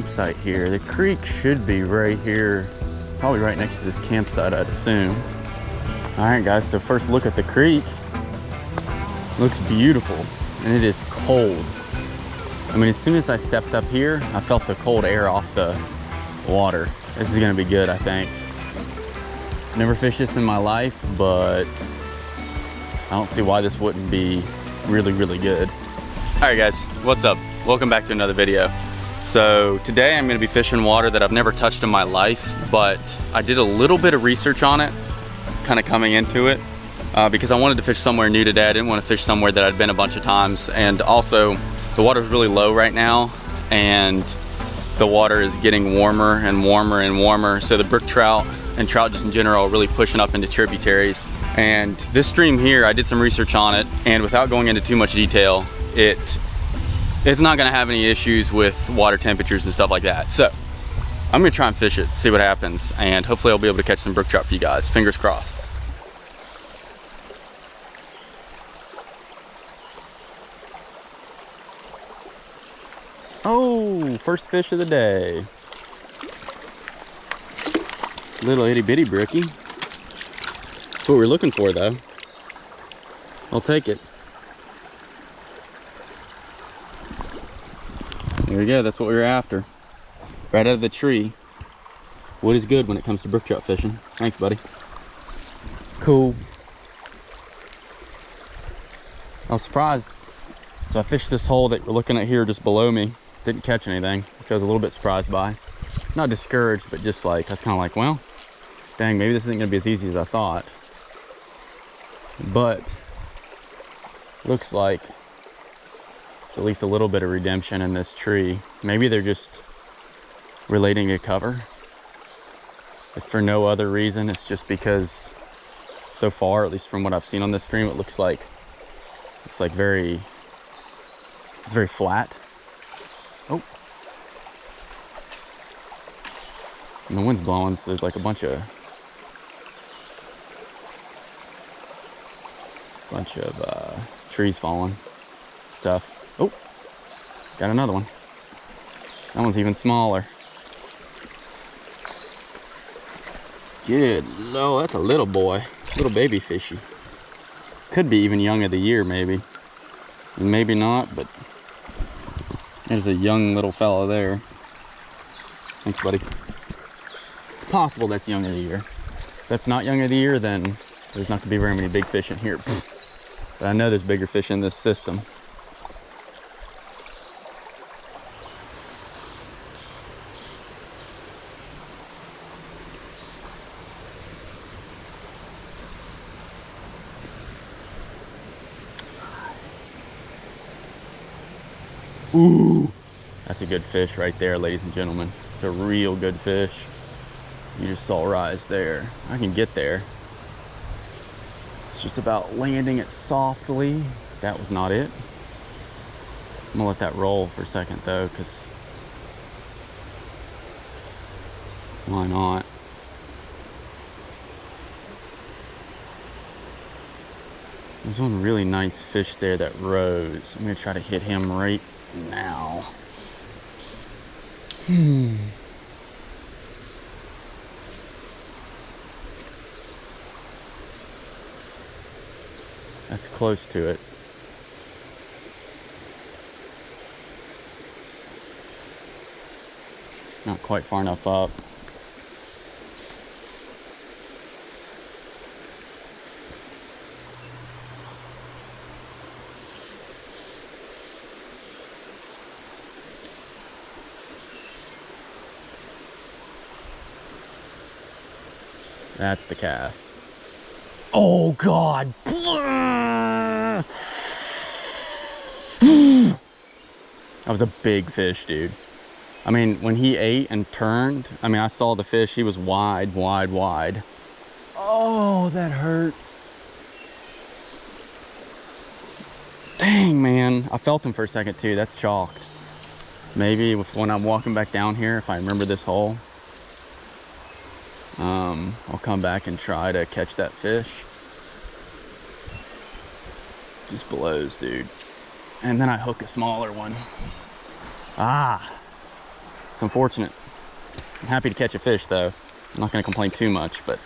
campsite here. The creek should be right here, probably right next to this campsite, I'd assume. All right, guys, so first look at the creek. Looks beautiful, and it is cold. I mean, as soon as I stepped up here, I felt the cold air off the water. This is gonna be good, I think. Never fished this in my life, but I don't see why this wouldn't be really, really good. All right, guys, what's up? Welcome back to another video. So today I'm gonna be fishing water that I've never touched in my life, but I did a little bit of research on it, kind of coming into it, because I wanted to fish somewhere new today. I didn't want to fish somewhere that I'd been a bunch of times, and also the water's really low right now, and the water is getting warmer and warmer and warmer, so the brook trout and trout just in general are really pushing up into tributaries. And this stream here, I did some research on it, and without going into too much detail, it's not gonna have any issues with water temperatures and stuff like that. So I'm gonna try and fish it, see what happens, and hopefully I'll be able to catch some brook trout for you guys. Fingers crossed. Oh, first fish of the day. Little itty bitty brookie. That's what we're looking for, though. I'll take it. There we go, that's what we were after. Right out of the tree. Wood is good when it comes to brook trout fishing. Thanks, buddy. Cool. I was surprised. So I fished this hole that you're looking at here just below me. Didn't catch anything, which I was a little bit surprised by. Not discouraged, but just like, I was kind of like, well, dang, maybe this isn't gonna be as easy as I thought. But looks like there's at least a little bit of redemption in this tree. Maybe they're just relating a cover. If for no other reason, it's just because so far, at least from what I've seen on this stream, it looks like it's like very flat. Oh. And the wind's blowing, so there's like a bunch of trees falling, stuff. Oh, got another one. That one's even smaller. Good. No, that's a little boy. Little baby fishy. Could be even young of the year, maybe. And maybe not, but there's a young little fella there. Thanks, buddy. It's possible that's young of the year. If that's not young of the year, then there's not gonna be very many big fish in here. But I know there's bigger fish in this system. Ooh, that's a good fish right there, ladies and gentlemen. It's a real good fish. You just saw rise there. I can get there. It's just about landing it softly. That was not it. I'm gonna let that roll for a second though, because why not? There's one really nice fish there that rose. I'm gonna try to hit him right now. That's close to it. Not quite far enough up. That's the cast. Oh God. That was a big fish, dude. I mean, when he ate and turned, I mean, I saw the fish, he was wide, wide, wide. Oh, that hurts. Dang, man. I felt him for a second too. That's chalked. Maybe when I'm walking back down here, if I remember this hole, I'll come back and try to catch that fish. Just blows, dude. And then I hook a smaller one. Ah, It's unfortunate. I'm happy to catch a fish though. I'm not gonna complain too much, but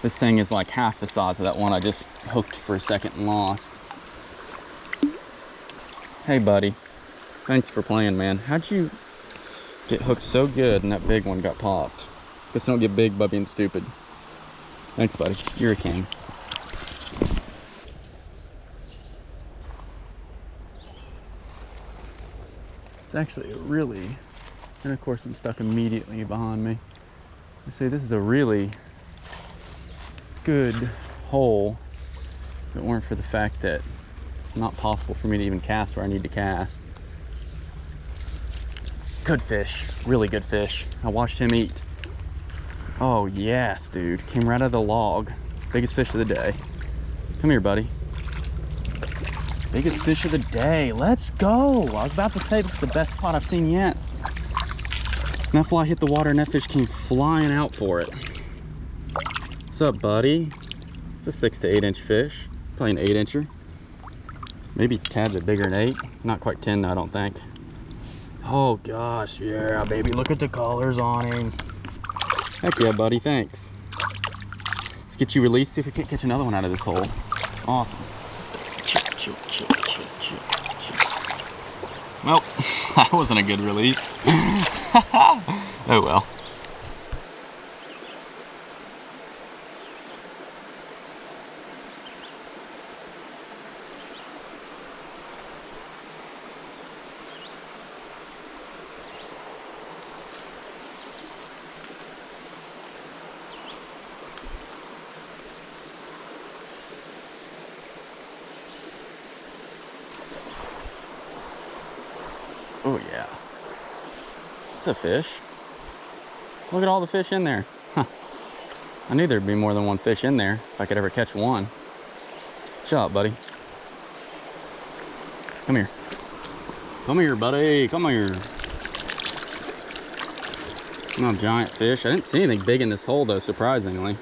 this thing is like half the size of that one I just hooked for a second and lost. Hey buddy, thanks for playing, man. How'd you get hooked so good and that big one got popped? Guess I don't get big by being stupid. Thanks buddy, you're a king. It's actually a really, and of course I'm stuck immediately behind me. I say this is a really good hole if it weren't for the fact that it's not possible for me to even cast where I need to cast. Good fish, really good fish. I watched him eat. Oh yes, dude, came right out of the log. Biggest fish of the day. Come here, buddy. Biggest fish of the day, let's go. I was about to say this is the best spot I've seen yet. And that fly hit the water and that fish came flying out for it. What's up, buddy? It's a 6 to 8 inch fish, probably an 8 incher. Maybe a tad bit bigger than 8, not quite 10 I don't think. Oh gosh, yeah, baby, look at the colors on him. Heck yeah, buddy, thanks. Let's get you released, see if we can't catch another one out of this hole. Awesome. Well, that wasn't a good release. Oh well. Oh yeah, it's a fish. Look at all the fish in there. Huh. I knew there'd be more than one fish in there if I could ever catch one. Shut up, buddy. Come here. Come here, buddy, come here. No giant fish. I didn't see anything big in this hole though, surprisingly.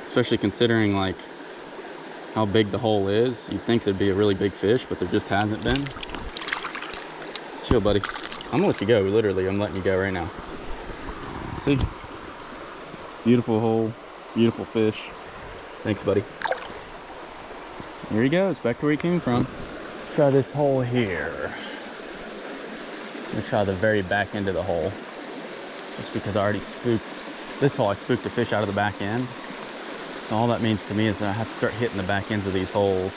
Especially considering like how big the hole is. You'd think there'd be a really big fish, but there just hasn't been. Chill, buddy. I'm gonna let you go, literally. I'm letting you go right now. See? Beautiful hole, beautiful fish. Thanks, buddy. Here he goes, back to where he came from. Let's try this hole here. I'm gonna try the very back end of the hole. Just because I already spooked this hole, I spooked the fish out of the back end. So all that means to me is that I have to start hitting the back ends of these holes.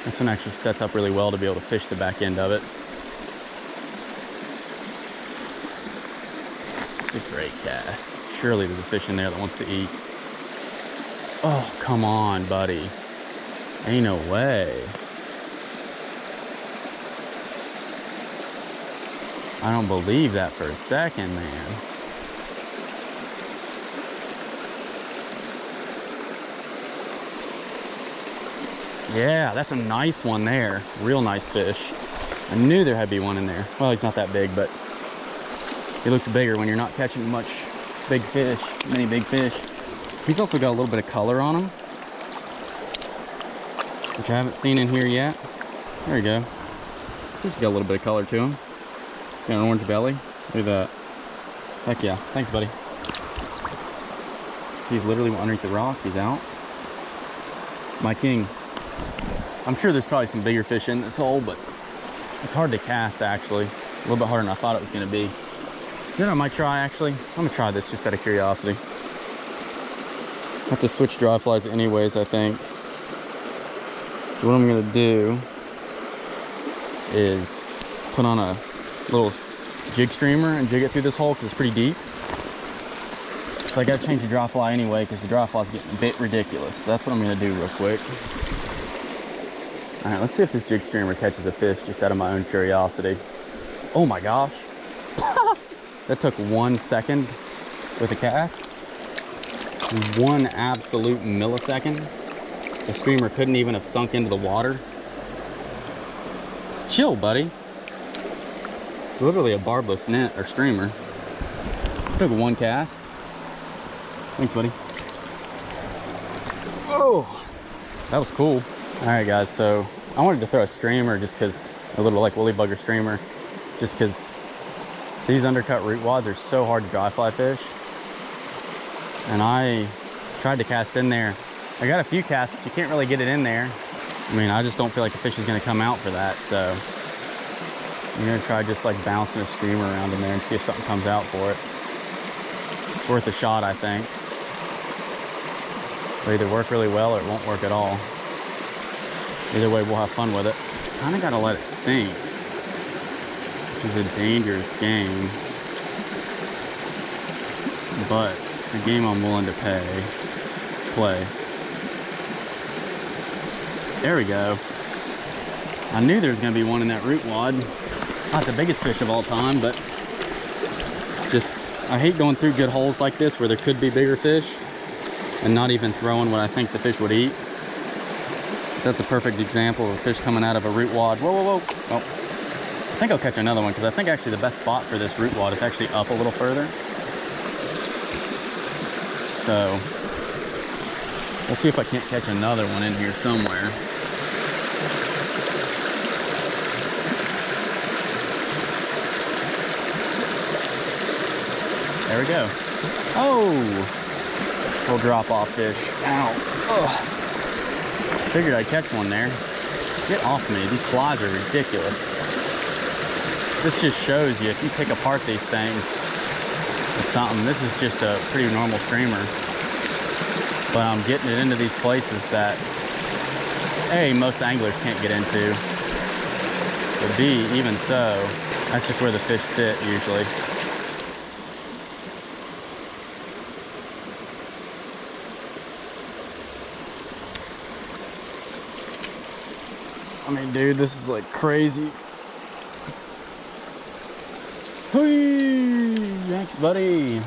This one actually sets up really well to be able to fish the back end of it. It's a great cast. Surely there's a fish in there that wants to eat. Oh, come on, buddy. Ain't no way. I don't believe that for a second, man. Yeah, that's a nice one there. Real nice fish. I knew there had to be one in there. Well, he's not that big, but he looks bigger when you're not catching much big fish, many big fish. He's also got a little bit of color on him, which I haven't seen in here yet. There you go. He's got a little bit of color to him. Got an orange belly. Look at that. Heck yeah. Thanks, buddy. He's literally underneath the rock. He's out. My king. I'm sure there's probably some bigger fish in this hole, but it's hard to cast actually. A little bit harder than I thought it was gonna be. You know, I might try actually. I'm gonna try this just out of curiosity. I have to switch dry flies anyways, I think. So what I'm gonna do is put on a little jig streamer and jig it through this hole because it's pretty deep. So I gotta change the dry fly anyway because the dry fly's getting a bit ridiculous. So that's what I'm gonna do real quick. All right, let's see if this jig streamer catches a fish just out of my own curiosity. Oh my gosh. That took 1 second with a cast. 1 absolute millisecond. The streamer couldn't even have sunk into the water. Chill, buddy. It's literally a barbless net or streamer. Took 1 cast. Thanks, buddy. Oh, that was cool. All right, guys, so I wanted to throw a streamer just because, a little like woolly bugger streamer, just because these undercut root wads are so hard to dry fly fish. And I tried to cast in there. I got a few casts, but you can't really get it in there. I mean, I just don't feel like the fish is gonna come out for that, so I'm gonna try just like bouncing a streamer around in there and see if something comes out for it. It's worth a shot, I think. It'll either work really well or it won't work at all. Either way, we'll have fun with it. Kinda gotta let it sink, which is a dangerous game, but a game I'm willing to play. There we go. I knew there was gonna be one in that root wad. Not the biggest fish of all time, but just, I hate going through good holes like this where there could be bigger fish and not even throwing what I think the fish would eat. That's a perfect example of a fish coming out of a root wad. Whoa, whoa, whoa. Oh, I think I'll catch another one because I think actually the best spot for this root wad is actually up a little further. So we'll see if I can't catch another one in here somewhere. There we go. Oh, little drop off fish. Ow. Ugh. Figured I'd catch one there. Get off me. These flies are ridiculous. This just shows you if you pick apart these things, it's something. This is just a pretty normal streamer, but I'm getting it into these places that A, most anglers can't get into, but B, even so, that's just where the fish sit usually. I mean, dude, this is like crazy. Hey, thanks, buddy.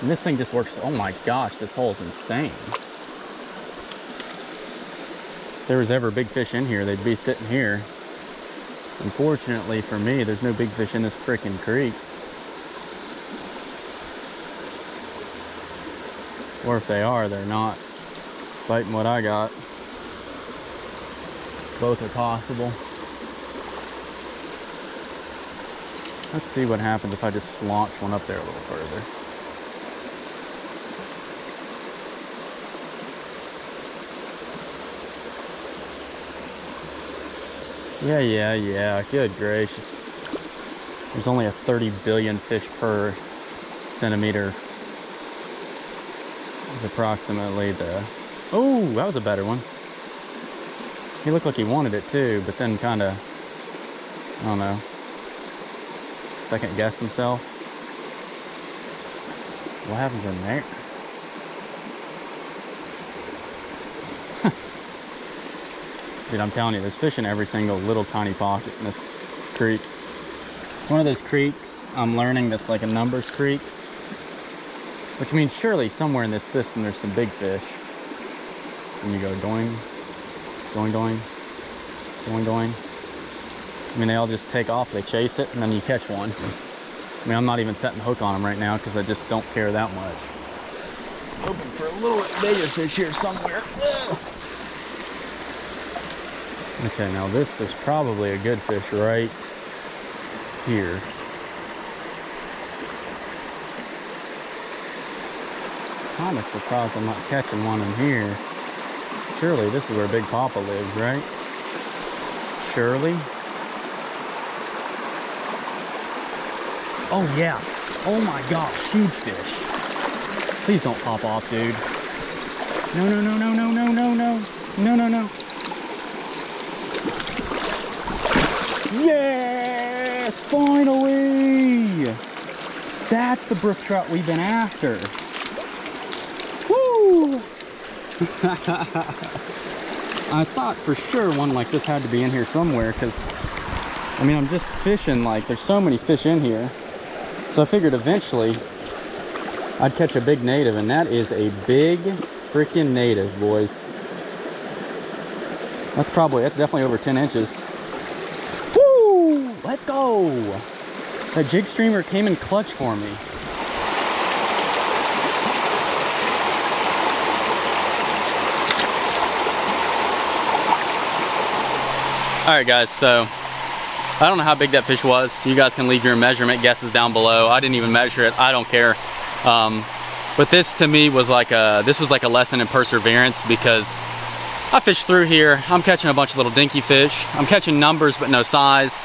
And this thing just works. Oh my gosh, this hole is insane. If there was ever big fish in here, they'd be sitting here. Unfortunately for me, there's no big fish in this frickin' creek. Or if they are, they're not biting what I got. Both are possible. Let's see what happens if I just launch one up there a little further. Yeah. Good gracious. There's only a 30 billion fish per centimeter. Is approximately the... Oh, that was a better one. He looked like he wanted it too, but then kind of, I don't know, second guessed himself. What happens in there? Dude, I'm telling you, there's fish in every single little tiny pocket in this creek. It's one of those creeks I'm learning that's like a numbers creek, which means surely somewhere in this system there's some big fish. And you go doing. Doing, doing, doing, doing. I mean, they all just take off, they chase it, and then you catch one. I mean, I'm not even setting the hook on them right now because I just don't care that much. Hoping for a little bit bigger fish here somewhere. Okay, now there's probably a good fish right here. Kind of surprised I'm not catching one in here. Surely this is where Big Papa lives, right? Surely. Oh yeah. Oh my gosh, huge fish. Please don't pop off, dude. No, no, no, no, no, no, no, no. No, no, no. Yes! Finally! That's the brook trout we've been after. Woo! I thought for sure one like this had to be in here somewhere because, I mean, I'm just fishing, like, there's so many fish in here. So I figured eventually I'd catch a big native, and that is a big freaking native, boys. That's definitely over 10 inches. Woo! Let's go! That jig streamer came in clutch for me. All right, guys, so I don't know how big that fish was. You guys can leave your measurement guesses down below. I didn't even measure it. I don't care. But this to me was like a lesson in perseverance, because I fished through here. I'm catching a bunch of little dinky fish. I'm catching numbers but no size.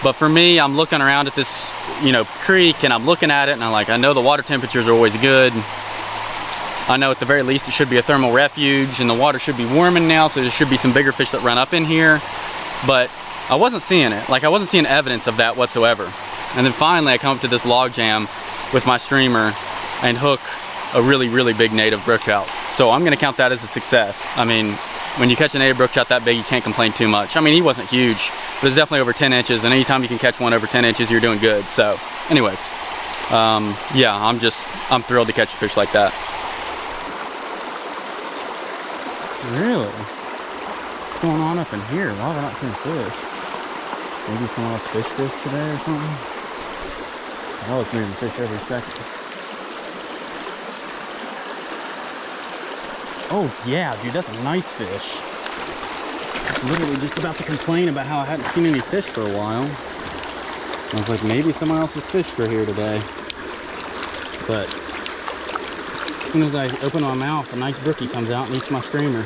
But for me, I'm looking around at this, you know, creek, and I'm looking at it, and I'm like, I know the water temperatures are always good. I know at the very least it should be a thermal refuge, and the water should be warming now, so there should be some bigger fish that run up in here. But I wasn't seeing it. Like, I wasn't seeing evidence of that whatsoever. And then finally I come up to this log jam with my streamer and hook a really, really big native brook trout. So I'm gonna count that as a success. I mean, when you catch a native brook trout that big, you can't complain too much. I mean, he wasn't huge, but it's definitely over 10 inches, and anytime you can catch one over 10 inches, you're doing good. So anyways, yeah, I'm thrilled to catch a fish like that. Really? What's going on up in here? Why have I not seen fish? Maybe someone else fished this today or something? I was moving fish every second. Oh yeah, dude, that's a nice fish. I was literally just about to complain about how I hadn't seen any fish for a while. I was like, maybe someone else has fished for here today. But as soon as I open my mouth, a nice brookie comes out and eats my streamer.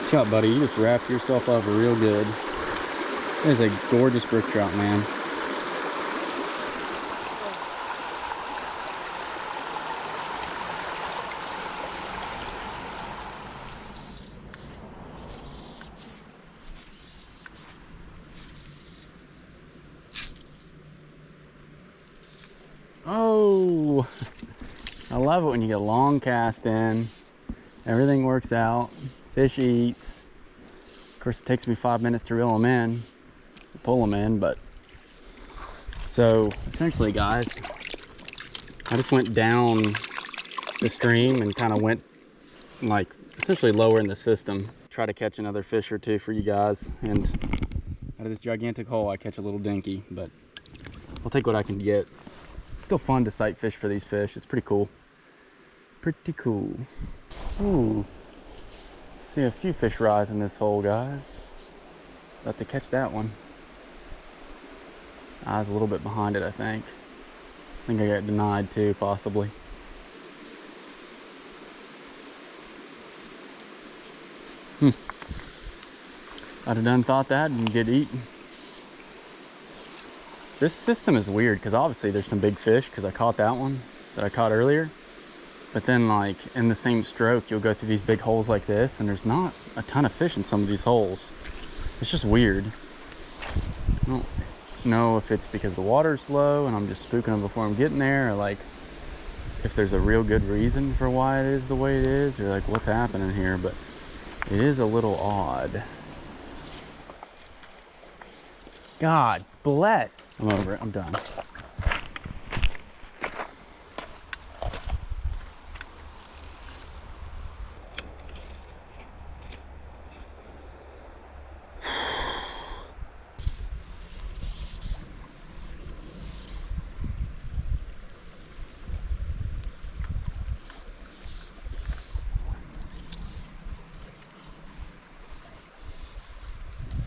What's up, buddy? You just wrapped yourself up real good. That is a gorgeous brook trout, man. Oh, I love it when you get a long cast in. Everything works out. Fish eats. Of course, it takes me 5 minutes to reel them in, pull them in, but so essentially, guys, I just went down the stream and kind of went like essentially lower in the system. Try to catch another fish or two for you guys, and out of this gigantic hole, I catch a little dinky, but I'll take what I can get. It's still fun to sight fish for these fish. It's pretty cool. Pretty cool. Ooh. See a few fish rise in this hole, guys. About to catch that one. Eyes a little bit behind it, I think. I think I got denied too, possibly. I'd have done thought that and get eaten. This system is weird because obviously there's some big fish, because I caught that one that I caught earlier. But then, like, in the same stroke, you'll go through these big holes like this, and there's not a ton of fish in some of these holes. It's just weird. I don't know if it's because the water's low and I'm just spooking them before I'm getting there, or like if there's a real good reason for why it is the way it is, or like what's happening here, but it is a little odd. God bless. I'm over it. I'm done.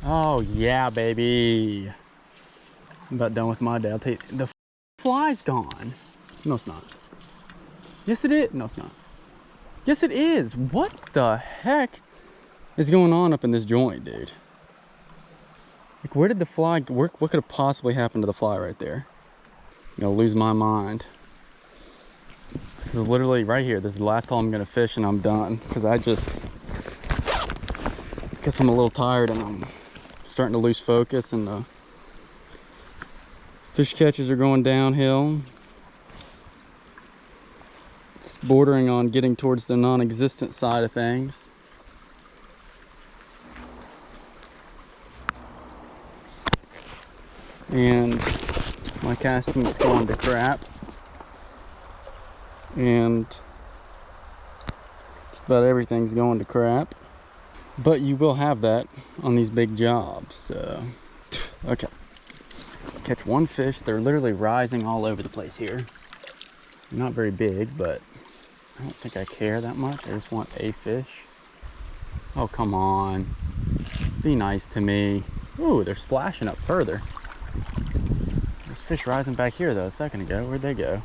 Oh yeah, baby. I'm about done with my day. I'll tell you, the fly's gone. No, it's not. Yes, it is. No, it's not. Yes, it is. What the heck is going on up in this joint, dude? Like, where did the fly work? What could have possibly happened to the fly right there? I'm gonna lose my mind. This is literally right here. This is the last hole I'm gonna fish, and I'm done, because I guess I'm a little tired and I'm starting to lose focus, and the fish catches are going downhill. It's bordering on getting towards the non-existent side of things. And my casting's going to crap. And just about everything's going to crap. But you will have that on these big jobs, so. Okay. Catch one fish. They're literally rising all over the place here. Not very big, but I don't think I care that much. I just want a fish. Oh, come on. Be nice to me. Ooh, they're splashing up further. There's fish rising back here though a second ago. Where'd they go?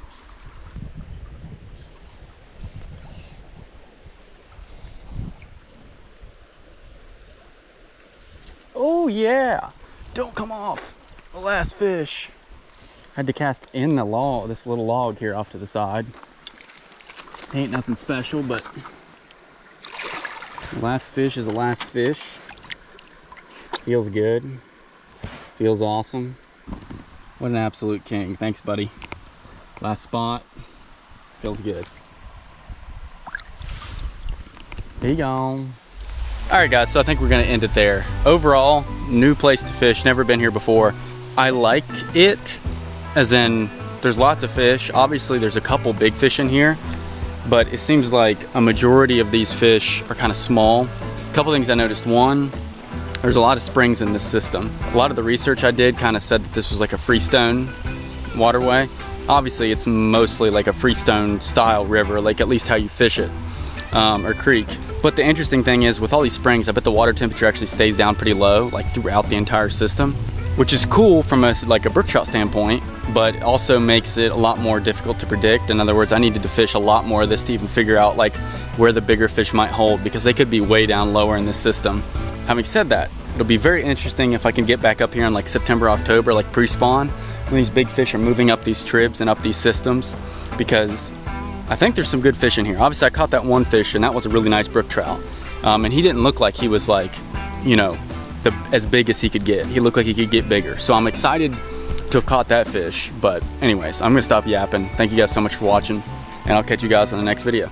Oh yeah! Don't come off. The last fish. Had to cast in the log, this little log here off to the side. Ain't nothing special, but the last fish is the last fish. Feels good. Feels awesome. What an absolute king. Thanks, buddy. Last spot. Feels good. He gone. All right, guys, so I think we're gonna end it there. Overall, new place to fish, never been here before. I like it, as in there's lots of fish. Obviously, there's a couple big fish in here, but it seems like a majority of these fish are kind of small. A couple things I noticed. One, there's a lot of springs in this system. A lot of the research I did kind of said that this was like a freestone waterway. Obviously, it's mostly like a freestone style river, like at least how you fish it, or creek. But the interesting thing is, with all these springs, I bet the water temperature actually stays down pretty low, like throughout the entire system, which is cool from a brook trout standpoint, but also makes it a lot more difficult to predict. In other words, I needed to fish a lot more of this to even figure out like where the bigger fish might hold, because they could be way down lower in this system. Having said that, it'll be very interesting if I can get back up here in like September, October, like pre-spawn, when these big fish are moving up these tribs and up these systems, because I think there's some good fish in here. Obviously, I caught that one fish, and that was a really nice brook trout. And he didn't look like he was like, you know, as big as he could get. He looked like he could get bigger. So I'm excited to have caught that fish. But anyways, I'm gonna stop yapping. Thank you guys so much for watching, and I'll catch you guys in the next video.